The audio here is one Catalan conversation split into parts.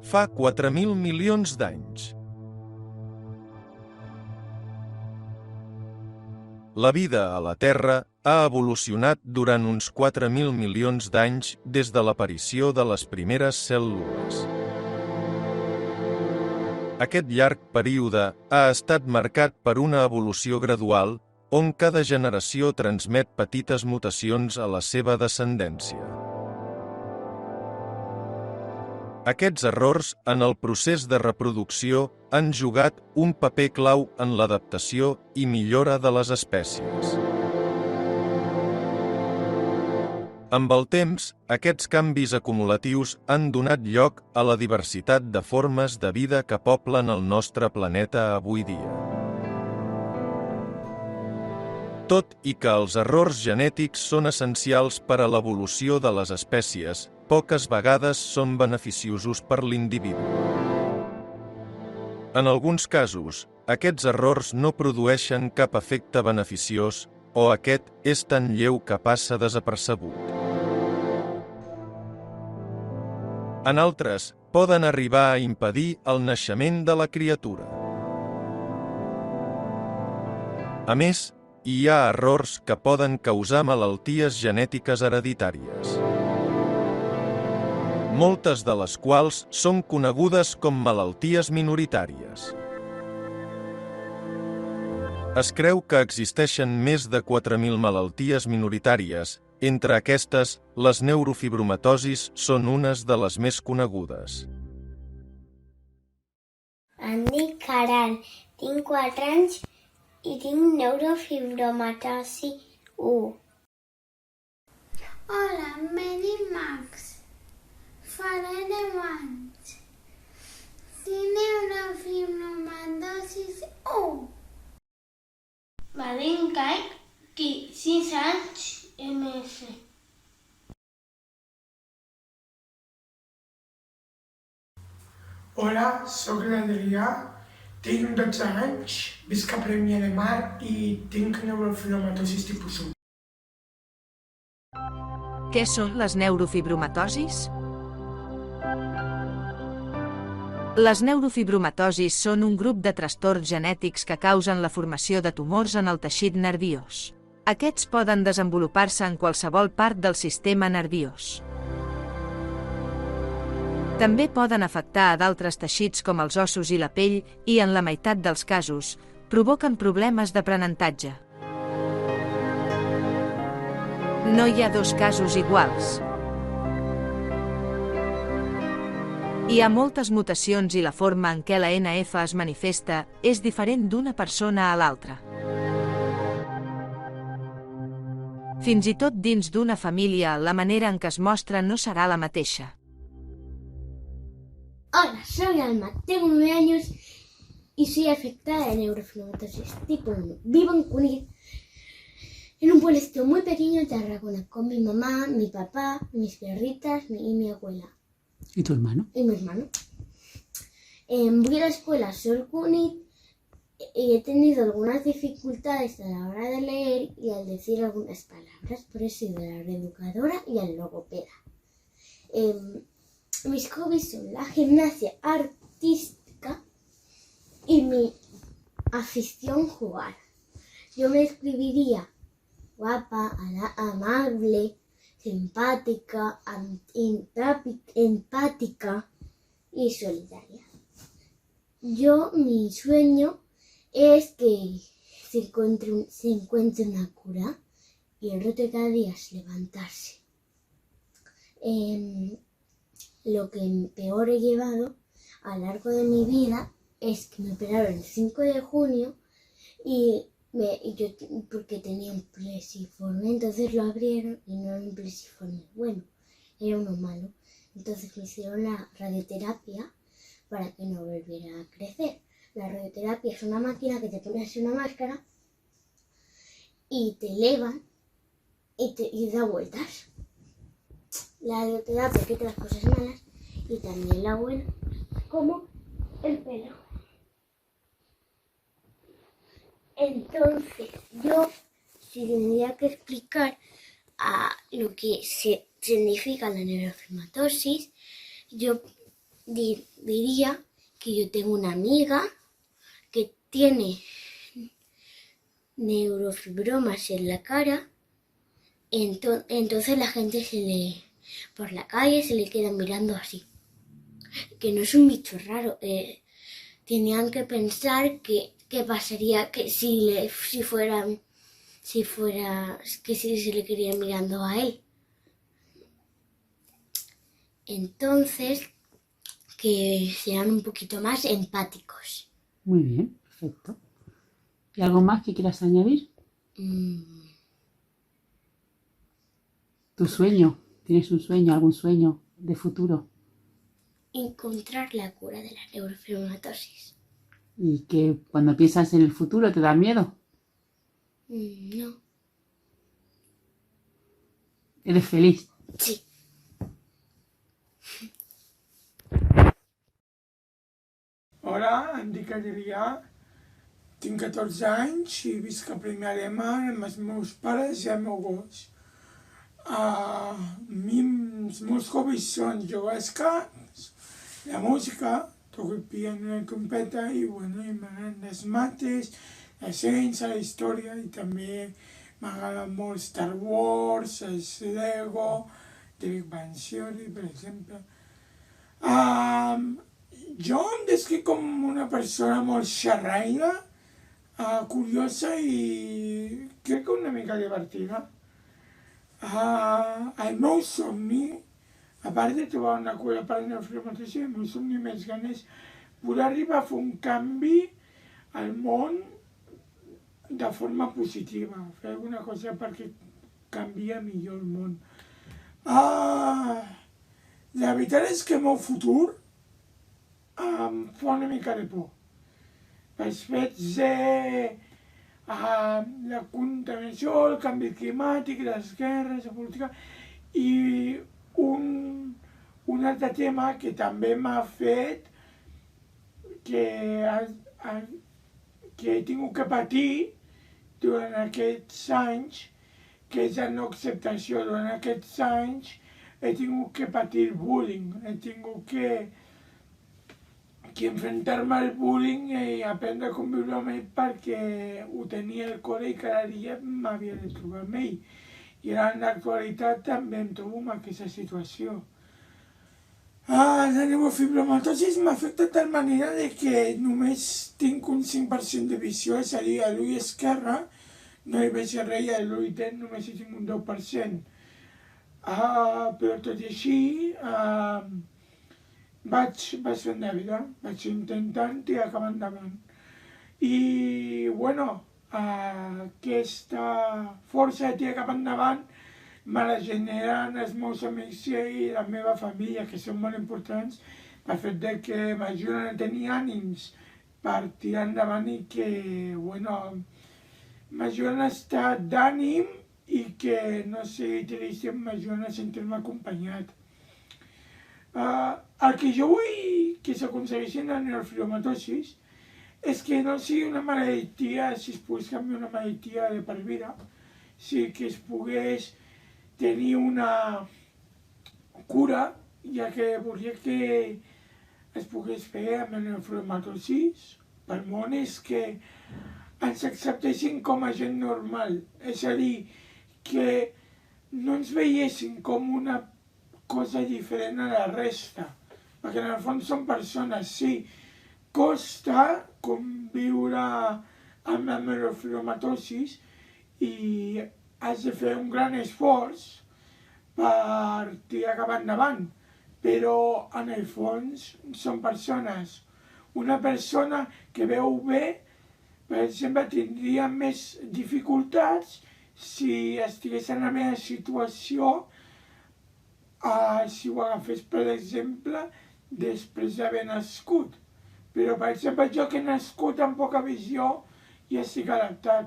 fa 4.000 milions d'anys. La vida a la Terra ha evolucionat durant uns 4.000 milions d'anys des de l'aparició de les primeres cèl·lules. Aquest llarg període ha estat marcat per una evolució gradual on cada generació transmet petites mutacions a la seva descendència. Aquests errors en el procés de reproducció han jugat un paper clau en l'adaptació i millora de les espècies. Amb el temps, aquests canvis acumulatius han donat lloc a la diversitat de formes de vida que poblen el nostre planeta avui dia. Tot i que els errors genètics són essencials per a l'evolució de les espècies, poques vegades són beneficiosos per l'individu. En alguns casos, aquests errors no produeixen cap efecte beneficiós o aquest és tan lleu que passa desapercebut. En altres, poden arribar a impedir el naixement de la criatura. A més, hi ha errors que poden causar malalties genètiques hereditàries, moltes de les quals són conegudes com malalties minoritàries. Es creu que existeixen més de 4.000 malalties minoritàries. Entre aquestes, les neurofibromatosis són unes de les més conegudes. Em dic Caral, tinc 4 anys i tinc neurofibromatosi 1. Hola, me dic Max. Faré 10 anys. Tinc neurofibromatosi 1. Me dic Kai, tinc 6 anys, MS. Hola, soc l'Adrià, tinc 12 anys, visc a Premià de Mar i tinc neurofibromatosis tipus 1. Què són les neurofibromatosis? Les neurofibromatosis són un grup de trastorns genètics que causen la formació de tumors en el teixit nerviós. Aquests poden desenvolupar-se en qualsevol part del sistema nerviós. També poden afectar a d'altres teixits com els ossos i la pell i, en la meitat dels casos, provoquen problemes d'aprenentatge. No hi ha dos casos iguals. Hi ha moltes mutacions i la forma en què la NF es manifesta és diferent d'una persona a l'altra. Fins i tot dins d'una família, la manera en què es mostra no serà la mateixa. Hola, soy Alma, tengo 9 años y soy afectada de neurofibromatosis tipo 1. Vivo en Cunit, en un pueblecito muy pequeño de Tarragona, con mi mamá, mi papá, mis perritas y mi abuela. ¿Y tu hermano? Y mi hermano. Voy a la escuela Sol Cunit y he tenido algunas dificultades a la hora de leer y al decir algunas palabras, por eso he ido a la reeducadora y al logopeda. Mis hobbies son la gimnasia artística y mi afición jugar. Yo me escribiría guapa, amable, simpática, empática y solidaria. Mi sueño es que se encuentre una cura y el reto de cada día es levantarse. Lo que peor he llevado a lo largo de mi vida es que me operaron el 5 de junio y yo porque tenía un plesiforme, entonces lo abrieron y no era un plesiforme bueno, era uno malo. Entonces me hicieron la radioterapia para que no volviera a crecer. La radioterapia es una máquina que te pones una máscara y te elevan y da vueltas. La radioterapia quita las cosas malas y también la buena, como el pelo. Entonces, si tendría que explicar lo que significa la neurofibromatosis, yo diría que yo tengo una amiga que tiene neurofibromas en la cara, entonces la gente por la calle se le queda mirando así. Que no es un bicho raro, tenían que pensar qué pasaría que si se le quería mirando a él. Entonces, que sean un poquito más empáticos. Muy bien, perfecto. ¿Y algo más que quieras añadir? ¿Tu sueño? ¿Tienes un sueño, algún sueño de futuro? Encontrar la cura de la neurofibromatosis. ¿Y que cuando piensas en el futuro te da miedo? No. ¿Eres feliz? Sí. Hola, em dic Adrià, tinc 14 anys i visc a Premià de Mar amb els meus pares i el meu gos. Els meus hobbies són jugar als cards, la música, toco el piano i la trompeta i m'agraden les mates, la ciència, la història i també m'agrada molt Star Wars, els Lego, The Big Bang Theory, per exemple. Jo em descric com una persona molt xerraire, curiosa i crec que una mica divertida. El meu somni, a part de trobar una cura per la neurofibromatòsi, el meu somni més gran és poder arribar a fer un canvi al món de forma positiva, fer alguna cosa perquè canvia millor el món. La veritat és que el meu futur em fa una mica de por. Els fets de la contaminació, el canvi climàtic, les guerres, la política i un altre tema que també m'ha fet que he tingut que patir durant aquests anys, que és la no acceptació. Durant aquests anys he tingut que patir bullying, he tingut que enfrontar-me al bullying i aprendre a conviure amb ell perquè ho tenia al cor i cada dia m'havia de trobar amb ell. I ara en l'actualitat també em trobo en aquesta situació. La neurofibromatosi m'afecta de tal manera que només tinc un 5% de visió, és a dir, a l'ull esquerre no hi veig res i a l'ull dret només hi tinc un 10%. Però tot i així vaig fent la vida, vaig intentant tirar cap endavant. I, aquesta força de tirar cap endavant me la generen els meus amics i la meva família, que són molt importants, pel fet que m'ajuden a tenir ànims per tirar endavant i que, m'ajuden a estar d'ànim i que no sigui trist i m'ajuden a sentir-me acompanyat. El que jo vull que s'aconsegueixi en la neurofibromatosi és que no sigui una malaltia, si es pogués canviar una malaltia de per vida, si que es pogués tenir una cura, ja que volia que es pogués fer amb la neurofibromatosi pel món, és que ens acceptessin com a gent normal, és a dir, que no ens veiessin com una cosa diferent a la resta, perquè en el fons són persones, sí, costa conviure amb la neurofibromatosi i has de fer un gran esforç per tirar cap endavant, però en el fons són persones. Una persona que veu bé, per exemple, tindria més dificultats si estigués en la meva situació, si ho agafés, per exemple, després d'haver nascut. Però, per exemple, jo que he nascut amb poca visió ja estic adaptat.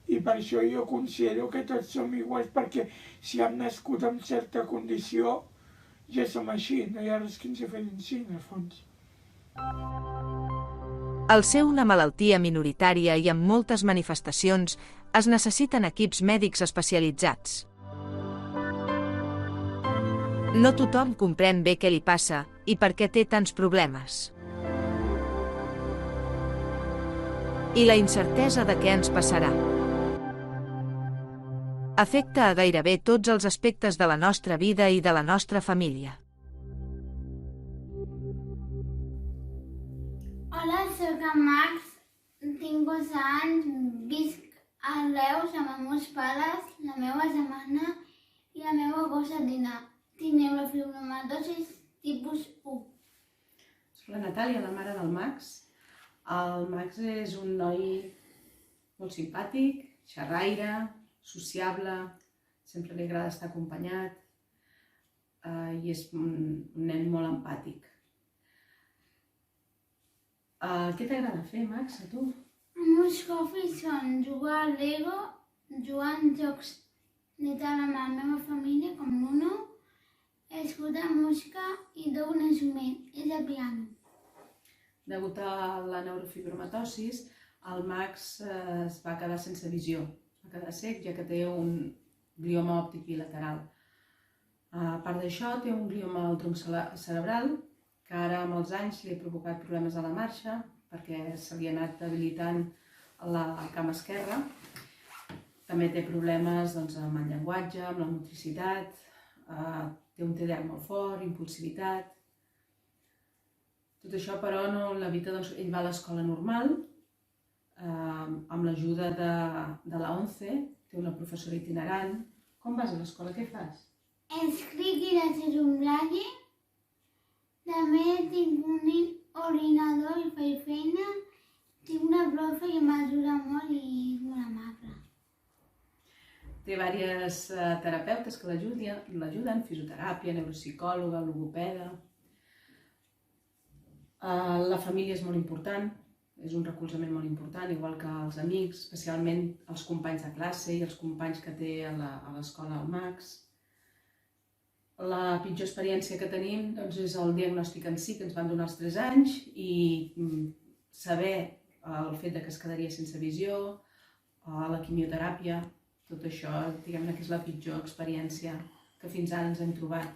I per això jo considero que tots som iguals, perquè si hem nascut amb certa condició, ja som així, no hi ha res que ens diferenciï, en el fons. Al ser una malaltia minoritària i amb moltes manifestacions, es necessiten equips mèdics especialitzats. No tothom comprèn bé què li passa I per què té tants problemes? I la incertesa de què ens passarà. Afecta a gairebé tots els aspectes de la nostra vida i de la nostra família. Hola, soc en Max, tinc 11 anys, visc a Reus amb els meus pares, la meva germana i la meva gossa Dina. Tinc neurofibromatosi tipus 1. Soc la Natàlia, la mare del Max. El Max és un noi molt simpàtic, xerraire, sociable, sempre li agrada estar acompanyat i és un nen molt empàtic. Què t'agrada fer, Max, a tu? Els meus hobbies són jugar al Lego, jugar en jocs de taula amb la meva família, com l'Uno, escoltar música i dur un instrument, és el piano. Degut a la neurofibromatosis, el Max es va quedar sense visió, es va quedar cec, ja que té un glioma òptic bilateral. A part d'això, té un glioma al tronc cerebral, que ara amb els anys li ha provocat problemes a la marxa, perquè se li ha anat debilitant la cama esquerra. També té problemes amb el llenguatge, amb la motricitat, té un TDAH molt fort, impulsivitat. Tot això, però, no l'evita, ell va a l'escola normal, amb l'ajuda de la ONCE, té una professora itinerant. Com vas a l'escola? Què fas? Escric gràcies a un braille. També tinc un ordinador i faig feina. Tinc una profe que m'ajuda molt i és molt amable. Té diverses terapeutes que l'ajuden, fisioteràpia, neuropsicòloga, logopeda. La família és molt important, és un recolzament molt important, igual que els amics, especialment els companys de classe i els companys que té a l'escola al Max. La pitjor experiència que tenim és el diagnòstic en si, que ens van donar als 3 anys, i saber el fet que es quedaria sense visió, la quimioteràpia, tot això, diguem-ne que és la pitjor experiència que fins ara ens hem trobat.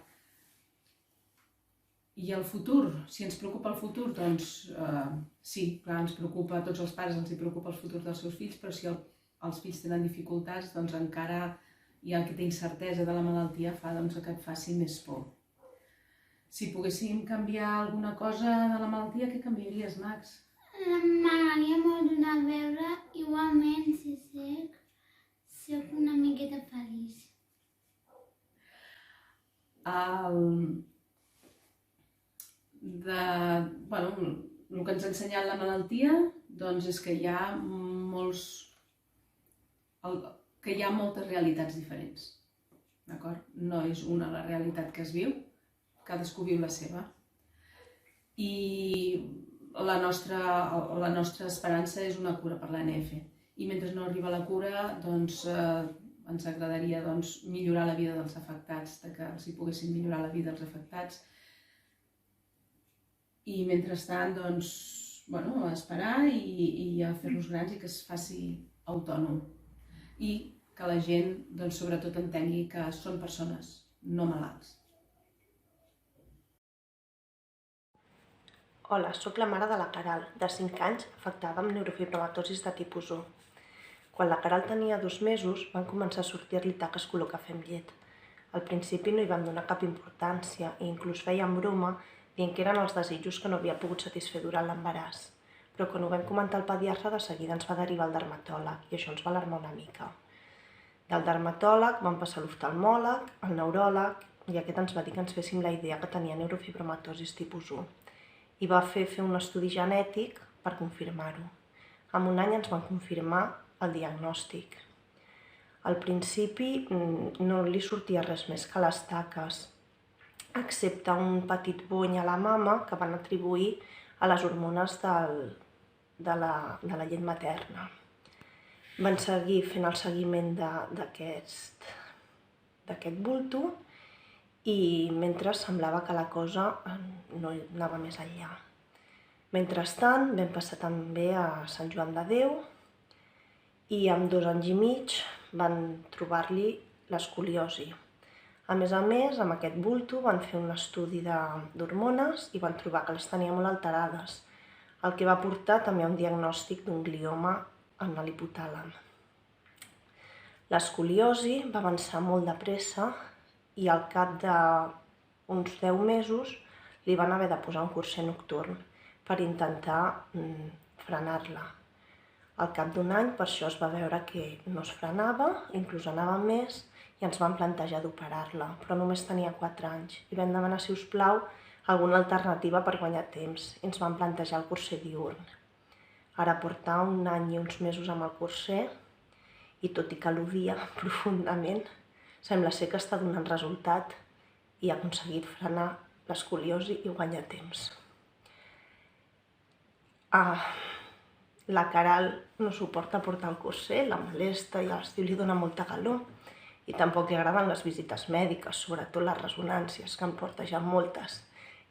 I el futur, si ens preocupa el futur, doncs sí, clar, ens preocupa, a tots els pares els preocupa el futur dels seus fills, però si els fills tenen dificultats, doncs encara hi ha aquesta incertesa de la malaltia que et faci més por. Si poguéssim canviar alguna cosa de la malaltia, què canviaries, Max? M'agradaria molt donar a veure, igualment, si soc una miqueta feliç. El que ens ha ensenyat la malaltia és que hi ha moltes realitats diferents. No és una la realitat que es viu, cadascú viu la seva. I la nostra esperança és una cura per l'ANF. I mentre no arriba la cura, ens agradaria millorar la vida dels afectats, que els poguessin millorar la vida dels afectats. I mentrestant, a esperar i a fer-los grans i que es faci autònom. I que la gent, sobretot, entengui que són persones, no malalts. Hola, soc la mare de la Caral, de 5 anys, afectada amb neurofibromatosis de tipus 1. Quan la Caral tenia 2 mesos, van començar a sortir-li taques color cafè amb llet. Al principi no hi vam donar cap importància i inclús fèiem broma dient que eren els desitjos que no havia pogut satisfer durant l'embaràs. Però quan ho vam comentar al pediatre, de seguida ens va derivar al dermatòleg i això ens va alarmar una mica. Del dermatòleg vam passar a l'oftalmòleg, al neuròleg, i aquest ens va dir que ens féssim la idea que tenia neurofibromatosis tipus 1. I va fer un estudi genètic per confirmar-ho. En un any ens van confirmar el diagnòstic. Al principi no li sortia res més que les taques, excepte un petit buny a la mama que van atribuir a les hormones de la llet materna. Van seguir fent el seguiment d'aquest bulto i mentre semblava que la cosa no anava més enllà. Mentrestant vam passar també a Sant Joan de Déu i amb 2 anys i mig van trobar-li l'escoliosi. A més, amb aquest bulto van fer un estudi d'hormones i van trobar que les tenia molt alterades, el que va portar també a un diagnòstic d'un glioma en l'hipotàlem. L'escoliosi va avançar molt de pressa i al cap d'uns 10 mesos li van haver de posar un curser nocturn per intentar frenar-la. Al cap d'un any, per això es va veure que no es frenava, inclús anava més, i ens van plantejar d'operar-la, però només tenia 4 anys. I vam demanar, si us plau, alguna alternativa per guanyar temps, i ens van plantejar el curser diürn. Ara porta un any i uns mesos amb el curser, i tot i que l'odia profundament, sembla ser que està donant resultat i ha aconseguit frenar l'escoliosi i guanyar temps. La Queralt no suporta portar el curser, la molesta i a l'estiu li dona molta calor i tampoc li agraden les visites mèdiques, sobretot les ressonàncies, que en porta ja moltes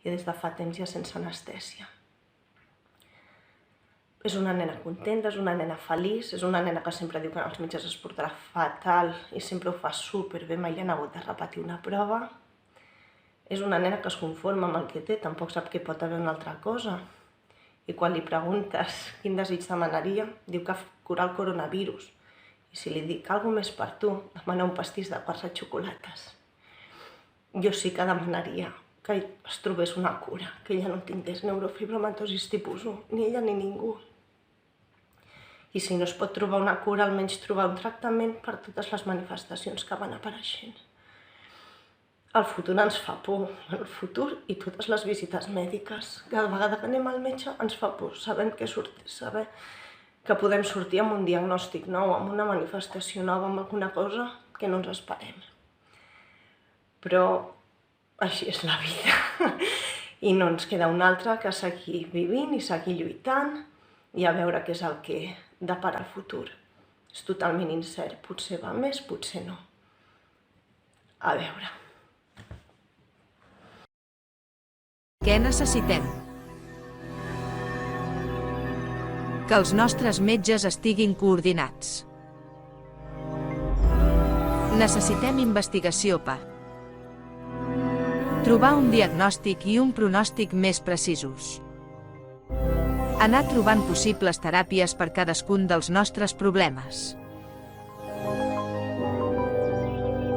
i des de fa temps ja sense anestèsia. És una nena contenta, és una nena feliç, és una nena que sempre diu que en els metges es portarà fatal i sempre ho fa superbé, mai li han hagut de repetir una prova. És una nena que es conforma amb el que té, tampoc sap que pot haver una altra cosa. I quan li preguntes quin desig demanaria, diu que curar el coronavirus. I si li dic alguna més per tu, demana un pastís de 4 xocolates. Jo sí que demanaria que es trobés una cura, que ella no tingués neurofibromatosis tipus 1, ni ella ni ningú. I si no es pot trobar una cura, almenys trobar un tractament per totes les manifestacions que van apareixent. El futur ens fa por, el futur i totes les visites mèdiques. Cada vegada que anem al metge ens fa por, saber que podem sortir amb un diagnòstic nou, amb una manifestació nova, amb alguna cosa que no ens esperem. Però així és la vida i no ens queda una altra que seguir vivint i seguir lluitant i a veure què és el que depara el futur. És totalment incert, potser va més, potser no. A veure. Què necessitem? Que els nostres metges estiguin coordinats. Necessitem investigació per trobar un diagnòstic i un pronòstic més precisos. Anar trobant possibles teràpies per cadascun dels nostres problemes.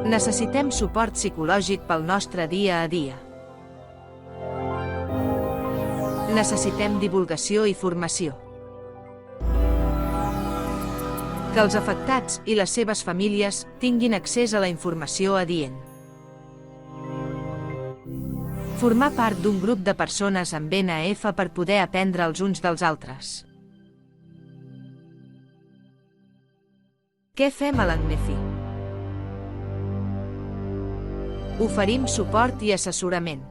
Necessitem suport psicològic pel nostre dia a dia. Necessitem divulgació i formació. Que els afectats i les seves famílies tinguin accés a la informació adient. Formar part d'un grup de persones amb NF per poder aprendre els uns dels altres. Què fem a l'ANMEFI? Oferim suport i assessorament.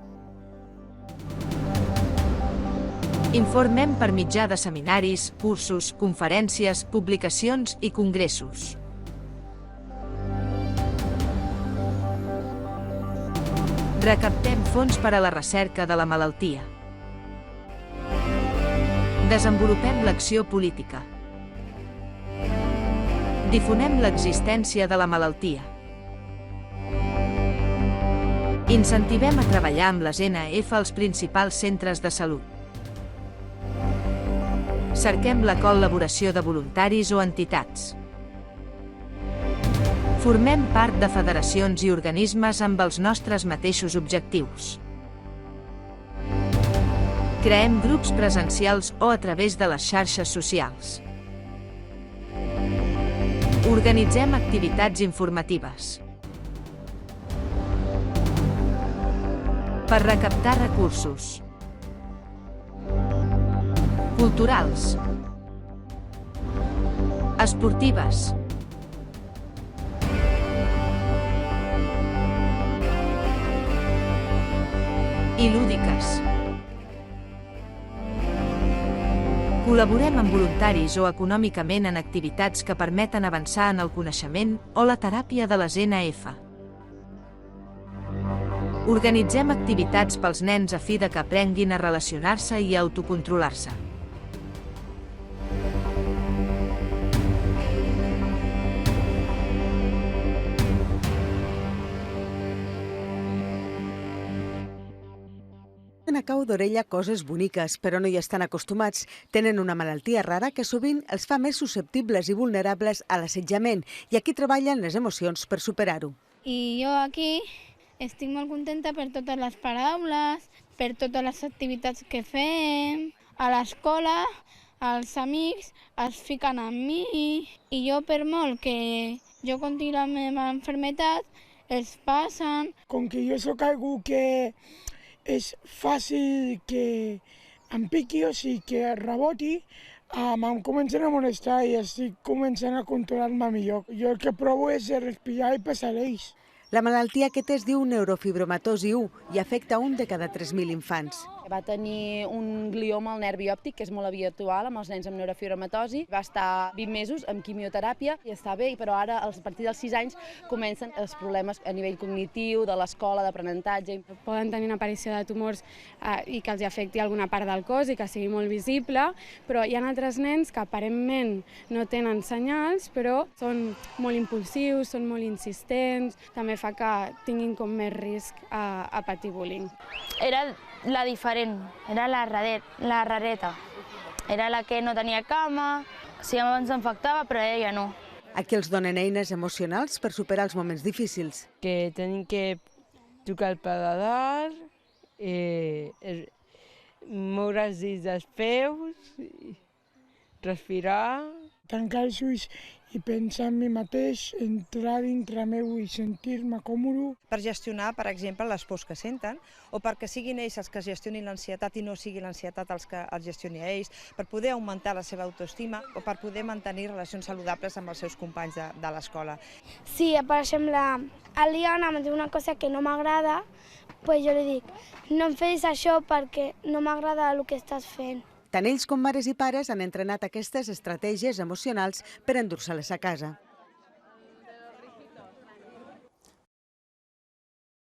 Informem per mitjà de seminaris, cursos, conferències, publicacions i congressos. Recaptem fons per a la recerca de la malaltia. Desenvolupem l'acció política. Difonem l'existència de la malaltia. Incentivem a treballar amb les NF als principals centres de salut. Cerquem la col·laboració de voluntaris o entitats. Formem part de federacions i organismes amb els nostres mateixos objectius. Creem grups presencials o a través de les xarxes socials. Organitzem activitats informatives. Per recaptar recursos. Culturals. Esportives. I lúdiques. Col·laborem amb voluntaris o econòmicament en activitats que permeten avançar en el coneixement o la teràpia de les NF. Organitzem activitats pels nens a fi de que aprenguin a relacionar-se i a autocontrolar-se. a cau d'orella coses boniques, però no hi estan acostumats. Tenen una malaltia rara que sovint els fa més susceptibles i vulnerables a l'assetjament, i aquí treballen les emocions per superar-ho. I jo aquí estic molt contenta per totes les paraules, per totes les activitats que fem. A l'escola, els amics es fiquen amb mi i jo, per molt que jo contingui la meva malaltia, els passen. Com que jo sóc algú que és fàcil que em piqui, o sigui que reboti, em comencen a molestar i estic començant a controlar-me millor. Jo el que provo és respirar i passar l'eix. La malaltia que té es diu neurofibromatosi 1 i afecta un de cada 3.000 infants. Va tenir un glioma al nervi òptic, que és molt habitual amb els nens amb neurofibromatosi. Va estar 20 mesos amb quimioteràpia i està bé, però ara, a partir dels 6 anys, comencen els problemes a nivell cognitiu, de l'escola, d'aprenentatge. Poden tenir una aparició de tumors i que els afecti alguna part del cos i que sigui molt visible, però hi ha altres nens que aparentment no tenen senyals, però són molt impulsius, són molt insistents, també fa que tinguin com més risc a patir bullying. Era la diferent, era la rareta. Era la que no tenia cama, sí, abans s'infectava, però ella no. Aquí els donen eines emocionals per superar els moments difícils. Que tenim que tocar el paladar, moure els dits dels peus, respirar. Tancar els ulls i pensar en mi mateix, entrar dintre meu i sentir-me còmode. Per gestionar, per exemple, les pors que senten, o perquè siguin ells els que gestionin l'ansietat i no sigui l'ansietat els que els gestioni a ells, per poder augmentar la seva autoestima o per poder mantenir relacions saludables amb els seus companys de l'escola. Si, per exemple, el Liana em diu una cosa que no m'agrada, doncs jo li dic, no em fes això perquè no m'agrada el que estàs fent. Tant ells com mares i pares han entrenat aquestes estratègies emocionals per endur-se-les a casa.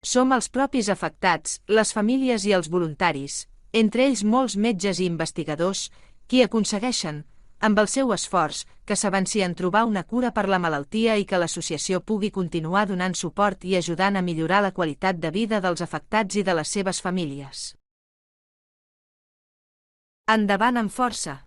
Som els propis afectats, les famílies i els voluntaris, entre ells molts metges i investigadors, qui aconsegueixen, amb el seu esforç, que s'avanci en trobar una cura per la malaltia i que l'associació pugui continuar donant suport i ajudant a millorar la qualitat de vida dels afectats i de les seves famílies. Endavant amb força!